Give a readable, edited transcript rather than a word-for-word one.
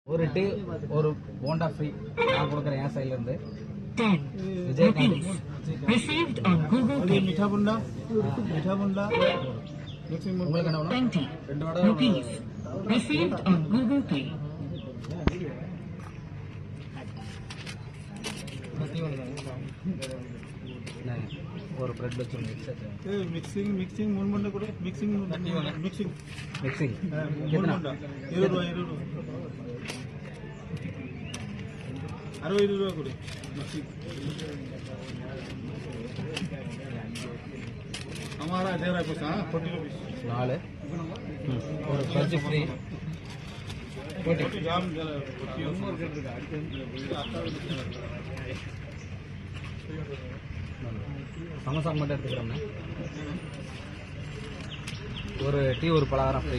ஒரு டீ ஒரு போண்டா ஃப்ரீ நான் கொடுக்குறேன் என் சைடுல இருந்து. Vijayakanth received on Google Pay. मीठा बुंदा உங்களுக்கு என்ன வேணும்? 20 rupees received on Google Pay. ஒரு பிரெட் வச்சு मिक्सिंग मिक्सिंग मून बुंदा कोड़े मिक्सिंग मिक्सिंग மிக்சிங் मून बुंदा 20 रुपए कोड़े मिक्सिंग हमारा दे रहा है कुछ 40 रुपीस 4 ஒரு பஜ்ஜி ஃப்ரீ जाम சமோசா மட்டும் எடுத்துக்கிறோம்ண்ணே. ஒரு டீ ஒரு பலகாரம் ஃப்ரீ.